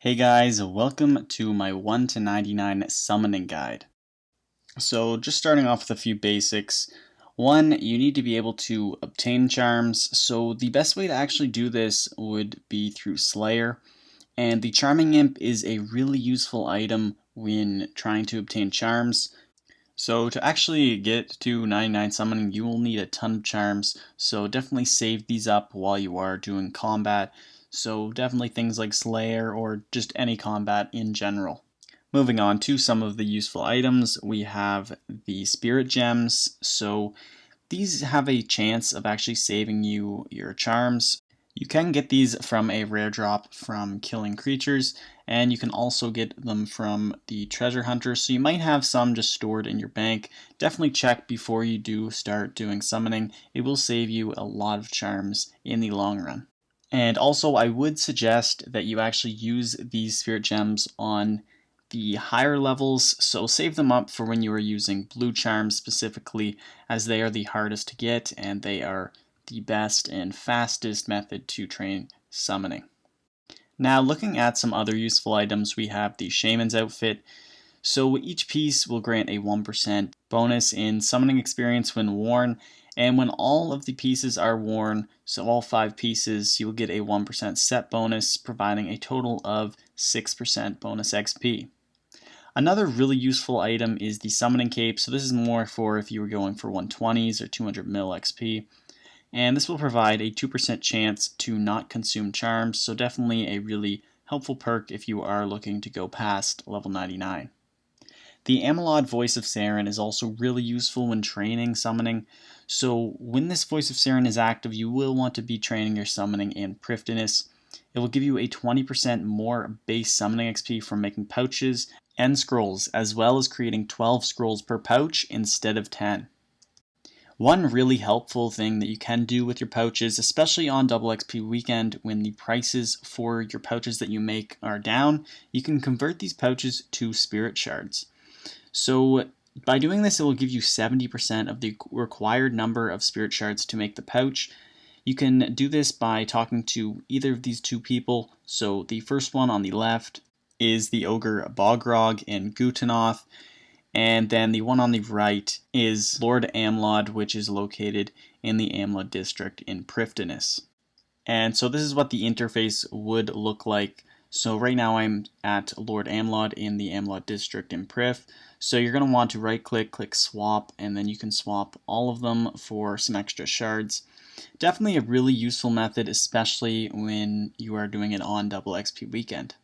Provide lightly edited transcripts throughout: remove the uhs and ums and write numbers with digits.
Hey guys, welcome to my 1 to 99 summoning guide. So just starting off with a few basics. One, you need to be able to obtain charms. So the best way to actually do this would be through Slayer. And the Charming Imp is a really useful item when trying to obtain charms. So to actually get to 99 summoning, you will need a ton of charms, so definitely save these up while you are doing combat. So definitely things like Slayer or just any combat in general. Moving on to some of the useful items, we have the Spirit Gems. So these have a chance of actually saving you your charms. You can get these from a rare drop from killing creatures, and you can also get them from the treasure hunter, so you might have some just stored in your bank. Definitely check before you do start doing summoning. It will save you a lot of charms in the long run. And also, I would suggest that you actually use these spirit gems on the higher levels, so save them up for when you are using blue charms specifically, as they are the hardest to get and they are the best and fastest method to train summoning. Now, looking at some other useful items, we have the Shaman's outfit. So each piece will grant a 1% bonus in summoning experience when worn, and when all of the pieces are worn, so all 5 pieces, you will get a 1% set bonus, providing a total of 6% bonus XP. Another really useful item is the Summoning Cape, so this is more for if you were going for 120s or 200 mil XP. And this will provide a 2% chance to not consume charms, so definitely a really helpful perk if you are looking to go past level 99. The Amelod Voice of Saron is also really useful when training summoning, so when this Voice of Saron is active, you will want to be training your summoning in Prifddinas. It will give you a 20% more base summoning XP from making pouches and scrolls, as well as creating 12 scrolls per pouch instead of 10. One really helpful thing that you can do with your pouches, especially on double XP weekend when the prices for your pouches that you make are down, you can convert these pouches to spirit shards. So by doing this, it will give you 70% of the required number of spirit shards to make the pouch. You can do this by talking to either of these two people. So the first one on the left is the ogre Bogrog in Gutanoth, and then the one on the right is Lord Amelod, which is located in the Amelod district in Prifddinas. And so this is what the interface would look like. So right now I'm at Lord Amelod in the Amelod district in Prif. So you're going to want to right click, click swap, and then you can swap all of them for some extra shards. Definitely a really useful method, especially when you are doing it on double XP weekend.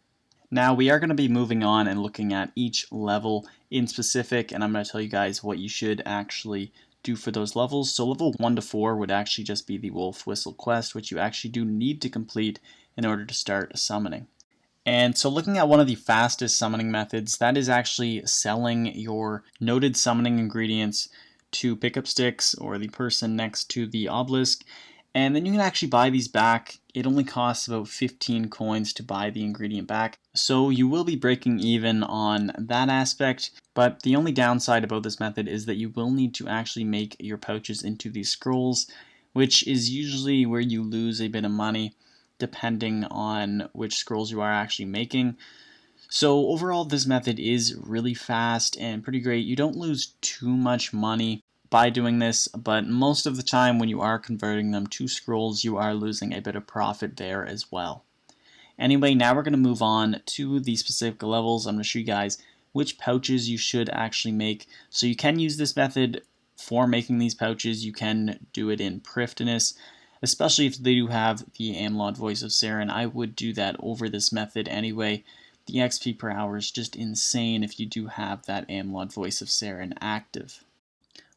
Now we are going to be moving on and looking at each level in specific, and I'm going to tell you guys what you should actually do for those levels. So level 1 to 4 would actually just be the Wolf Whistle quest, which you actually do need to complete in order to start summoning. And so looking at one of the fastest summoning methods, that is actually selling your noted summoning ingredients to Pickup Sticks or the person next to the obelisk, and then you can actually buy these back. It only costs about 15 coins to buy the ingredient back, so you will be breaking even on that aspect, but the only downside about this method is that you will need to actually make your pouches into these scrolls, which is usually where you lose a bit of money depending on which scrolls you are actually making. So overall, this method is really fast and pretty great. You don't lose too much money by doing this, but most of the time when you are converting them to scrolls, you are losing a bit of profit there as well. Anyway, now we're going to move on to the specific levels. I'm going to show you guys which pouches you should actually make. So you can use this method for making these pouches. You can do it in Prifddinas, especially if they do have the Amelod Voice of Saron. I would do that over this method anyway. The XP per hour is just insane if you do have that Amelod Voice of Saron active.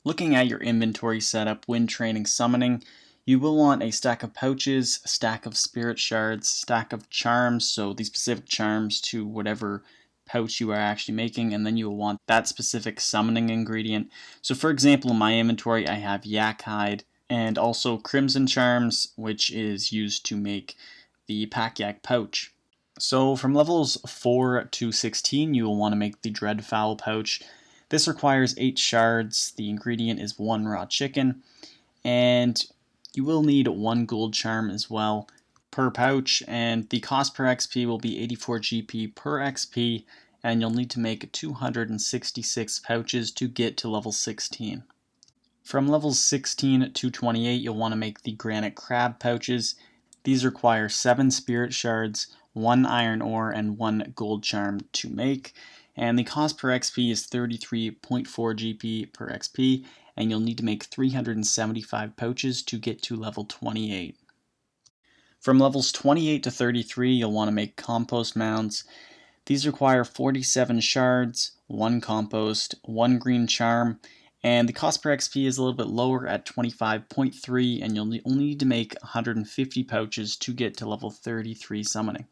Looking at your inventory setup when training summoning, you will want a stack of pouches, a stack of spirit shards, stack of charms, so the specific charms to whatever pouch you are actually making, and then you will want that specific summoning ingredient. So for example, in my inventory I have yak hide and also crimson charms, which is used to make the pack yak pouch. So from levels 4 to 16 you will want to make the Dreadfowl pouch. This requires 8 shards, the ingredient is 1 raw chicken, and you will need 1 gold charm as well. per pouch, and the cost per XP will be 84 GP per XP, and you'll need to make 266 pouches to get to level 16. From levels 16 to 28, you'll want to make the Granite Crab pouches. These require 7 Spirit Shards, 1 Iron Ore, and 1 Gold Charm to make, and the cost per XP is 33.4 GP per XP, and you'll need to make 375 pouches to get to level 28. From levels 28 to 33, you'll want to make compost mounds. These require 47 shards, 1 compost, 1 green charm, and the cost per XP is a little bit lower at 25.3, and you'll only need to make 150 pouches to get to level 33 summoning.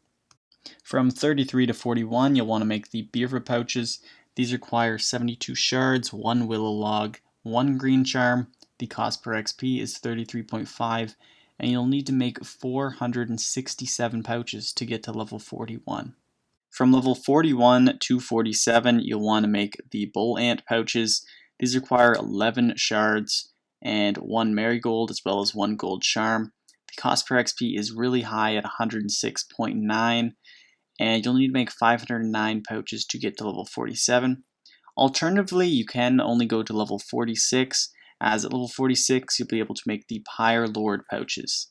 From 33 to 41, you'll want to make the Beaver pouches. These require 72 shards, 1 willow log, 1 green charm. The cost per XP is 33.5, and you'll need to make 467 pouches to get to level 41. From level 41 to 47, you'll want to make the Bull Ant pouches. These require 11 shards and 1 marigold as well as 1 gold charm. The cost per XP is really high at 106.9, and you'll need to make 509 pouches to get to level 47. Alternatively, you can only go to level 46, as at level 46 you'll be able to make the Pyre Lord pouches.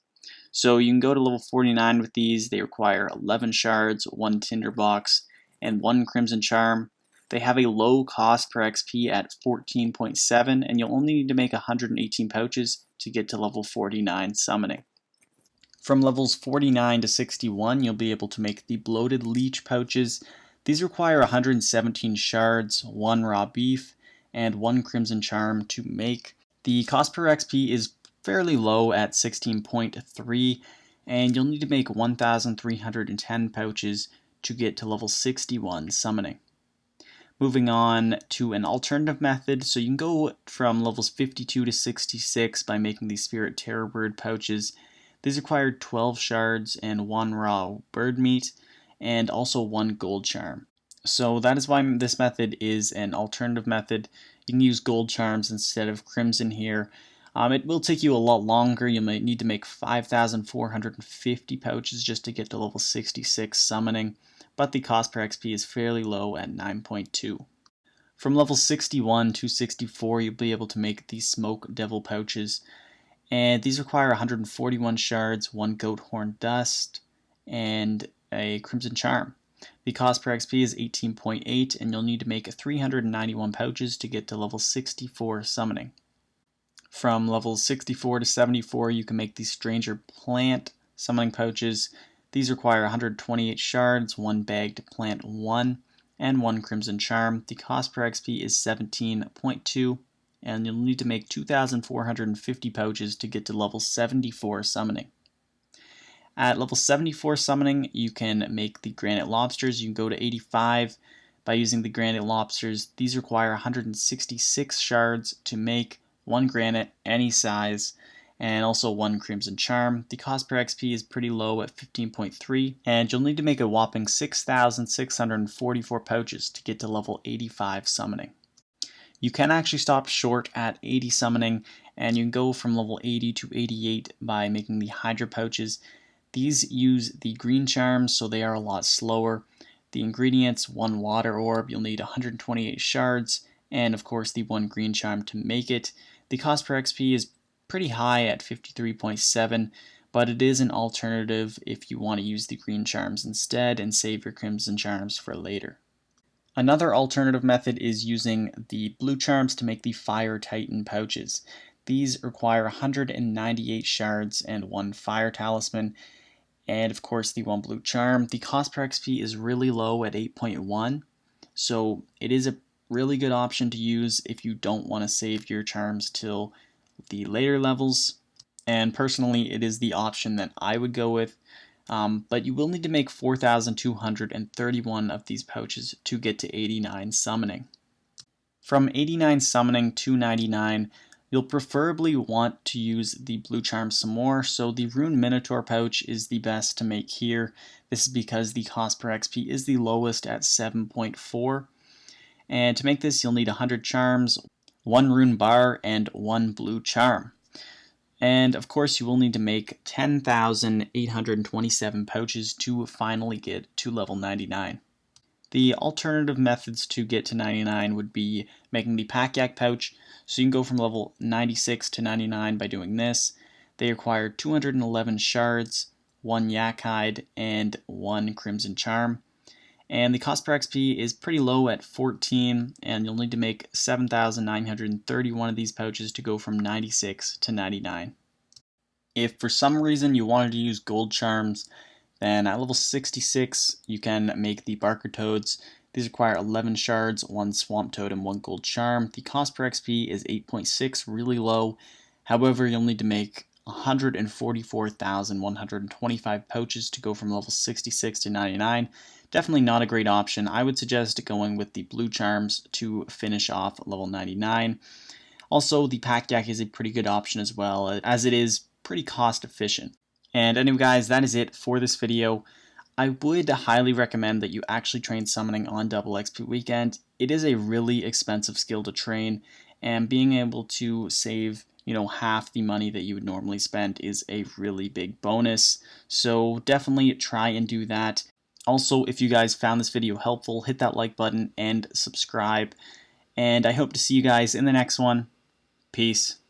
So you can go to level 49 with these. They require 11 shards, 1 tinderbox, and 1 crimson charm. They have a low cost per XP at 14.7, and you'll only need to make 118 pouches to get to level 49 summoning. From levels 49 to 61, you'll be able to make the Bloated Leech pouches. These require 117 shards, 1 raw beef, and 1 crimson charm to make. The cost per XP is fairly low at 16.3, and you'll need to make 1,310 pouches to get to level 61 summoning. Moving on to an alternative method, so you can go from levels 52 to 66 by making the Spirit Terror Bird pouches. These require 12 shards and 1 raw bird meat, and also 1 gold charm. So that is why this method is an alternative method. You can use gold charms instead of crimson here. It will take you a lot longer. You might need to make 5,450 pouches just to get to level 66 summoning, but the cost per XP is fairly low at 9.2. From level 61 to 64, you'll be able to make the Smoke Devil pouches, and these require 141 shards, 1 goat horn dust, and a crimson charm. The cost per XP is 18.8, and you'll need to make 391 pouches to get to level 64 summoning. From levels 64 to 74, you can make the Stranger Plant summoning pouches. These require 128 shards, 1 bagged plant 1, and 1 crimson charm. The cost per XP is 17.2, and you'll need to make 2,450 pouches to get to level 74 summoning. At level 74 summoning, you can make the Granite Lobsters. You can go to 85 by using the Granite Lobsters. These require 166 shards to make, 1 granite, any size, and also 1 crimson charm. The cost per XP is pretty low at 15.3, and you'll need to make a whopping 6,644 pouches to get to level 85 summoning. You can actually stop short at 80 summoning, and you can go from level 80 to 88 by making the Hydra Pouches. These use the green charms, so they are a lot slower. The ingredients: 1 water orb, you'll need 128 shards, and of course the 1 green charm to make it. The cost per XP is pretty high at 53.7, but it is an alternative if you want to use the green charms instead and save your crimson charms for later. Another alternative method is using the blue charms to make the Fire Titan pouches. These require 198 shards and 1 fire talisman, and of course the 1 blue charm. The cost per XP is really low at 8.1, so it is a really good option to use if you don't want to save your charms till the later levels, and personally it is the option that I would go with, but you will need to make 4,231 of these pouches to get to 89 summoning. From 89 summoning to 99, you'll preferably want to use the blue charms some more, so the Rune Minotaur pouch is the best to make here. This is because the cost per XP is the lowest at 7.4. And to make this, you'll need 100 charms, 1 rune bar, and 1 blue charm. And of course, you will need to make 10,827 pouches to finally get to level 99. The alternative methods to get to 99 would be making the pack yak pouch, so you can go from level 96 to 99 by doing this. They require 211 shards, 1 yak hide, and 1 crimson charm. And the cost per XP is pretty low at 14, and you'll need to make 7,931 of these pouches to go from 96 to 99. If for some reason you wanted to use gold charms, then at level 66 you can make the Barker Toads. These require 11 shards, 1 swamp toad, and 1 gold charm. The cost per XP is 8.6, really low. However, you'll need to make 144,125 pouches to go from level 66 to 99. Definitely not a great option. I would suggest going with the blue charms to finish off level 99. Also, the pack yak is a pretty good option as well, as it is pretty cost efficient. And anyway guys, that is it for this video. I would highly recommend that you actually train summoning on double XP weekend. It is a really expensive skill to train, and being able to save half the money that you would normally spend is a really big bonus. So definitely try and do that. Also, if you guys found this video helpful, hit that like button and subscribe. And I hope to see you guys in the next one. Peace.